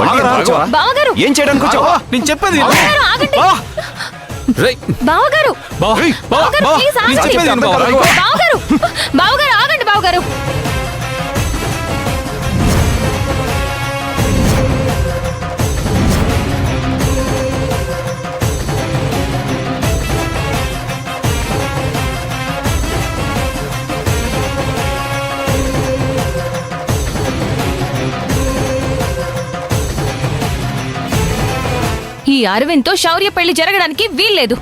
బావగారు ఏం చేయడానికి వచ్చావా? నేను చెప్పేది బావగారు, ఆగండి. బావగారు బావగారు, ప్లీజ్ ఆగండి. బావగారు బావగారు, ఆగండి బావగారు. ఈ అరవింద్తో శౌర్య పెళ్లి జరగడానికి వీల్లేదు.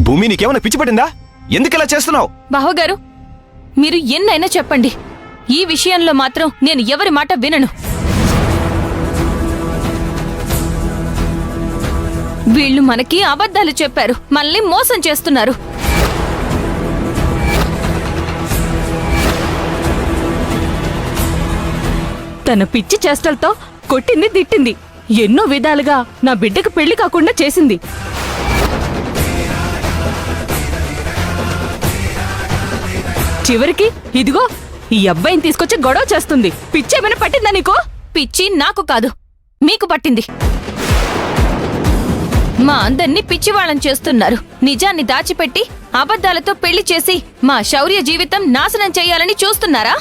భూమి, నీకేమైనా పిచ్చి పట్టిందా? ఎందుకు ఇలా చేస్తున్నావు? బావగారు, మీరు ఎన్నైనా చెప్పండి, ఈ విషయంలో మాత్రం నేను ఎవరి మాట వినను. వీళ్ళు మనకి అబద్ధాలు చెప్పారు, మనల్ని మోసం చేస్తున్నారు. తన పిచ్చి చేష్టలతో కొట్టింది తిట్టింది, ఎన్నో విధాలుగా నా బిడ్డకు పెళ్లి కాకుండా చేసింది. చివరికి ఇదిగో ఈ అబ్బాయిని తీసుకొచ్చి గొడవ చేస్తుంది. పిచ్చేమైనా పట్టిందా నీకు? పిచ్చి నాకు కాదు, మీకు పట్టింది. మా అందర్నీ పిచ్చివాళ్ళని చేస్తున్నారు. నిజాన్ని దాచిపెట్టి అబద్ధాలతో పెళ్లి చేసి మా శౌర్య జీవితం నాశనం చేయాలని చూస్తున్నారా?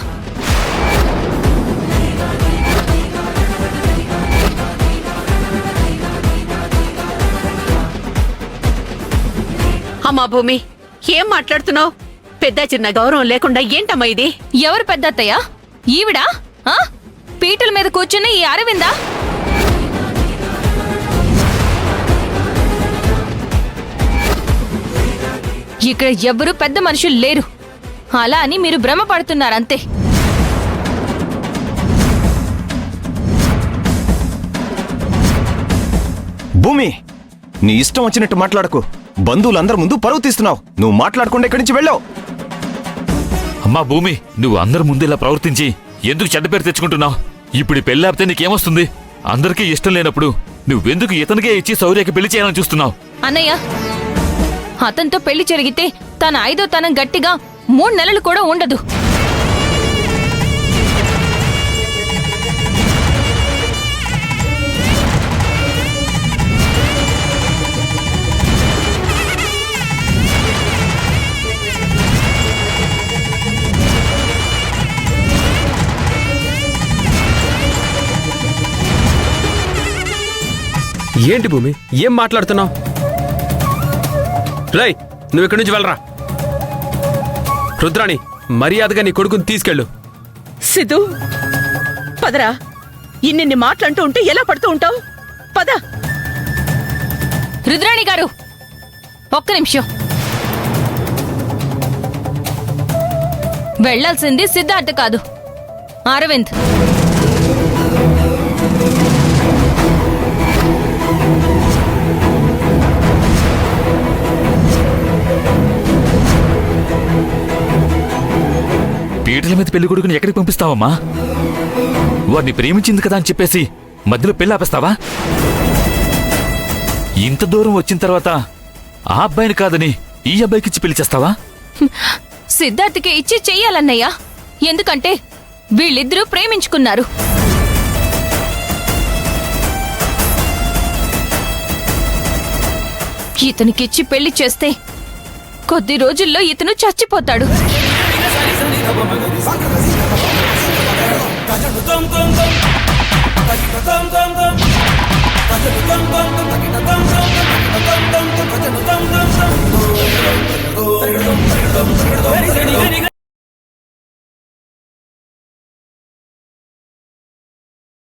అమ్మా భూమి, ఏం మాట్లాడుతున్నావు? పెద్ద చిన్న గౌరవం లేకుండా ఏంటమ్మా ఇది? ఎవరు పెద్దత్తయ్య? ఈవిడా? పీటల మీద కూర్చుని ఈ అరవిందా? ఇక్కడ ఎవ్వరూ పెద్ద మనుషులు లేరు, అలా అని మీరు భ్రమపడుతున్నారంతే. భూమి, నీ ఇష్టం వచ్చినట్టు మాట్లాడకు. బంధువులందరి ముందు పరువు తీస్తున్నావు. నువ్వు మాట్లాడకుండా ఇక్కడి నుంచి వెళ్ళావు. అమ్మా భూమి, నువ్వు అందరి ముందు ఇలా ప్రవర్తించి ఎందుకు చెడ్డ పేరు తెచ్చుకుంటున్నావు? ఇప్పుడు పెళ్ళాపితే నీకేమొస్తుంది? అందరికీ ఇష్టం లేనప్పుడు నువ్వెందుకు ఇతనికే ఇచ్చి శౌర్యకి పెళ్లి చేయాలని చూస్తున్నావు? అన్నయ్య, అతనితో పెళ్లి జరిగితే తన 5వ తనం గట్టిగా 3 నెలలు కూడా ఉండదు. ఏంటి భూమి, ఏం మాట్లాడుతున్నావు? రై, నువ్వు ఇక్కడి నుంచి వెళ్ళరా. రుద్రాణి, మర్యాదగా నీ కొడుకుని తీసుకెళ్ళు. సిద్ధు, పదరా. ఇన్ని మాటలంటూ ఉంటే ఎలా పడుతూ ఉంటావు? పద. రుద్రాణి గారు, ఒక్క నిమిషం. వెళ్లాల్సింది సిద్ధార్థ కాదు, అరవింద్. పీటల మీద పెళ్లి కొడుకుని ఎక్కడికి పంపిస్తావమ్మా? వారిని ప్రేమించింది కదా అని చెప్పేసి మధ్యలో పెళ్లి ఆపేస్తావా? ఇంత దూరం వచ్చిన తర్వాత ఆ అబ్బాయిని కాదని ఈ అబ్బాయికి ఇచ్చి పెళ్లి చేస్తావా? సిద్ధార్థకి ఇచ్చి చెయ్యాలన్నయ్యా, ఎందుకంటే వీళ్ళిద్దరూ ప్రేమించుకున్నారు. ఇతనికిచ్చి పెళ్లి చేస్తే కొద్ది రోజుల్లో ఇతను చచ్చిపోతాడు.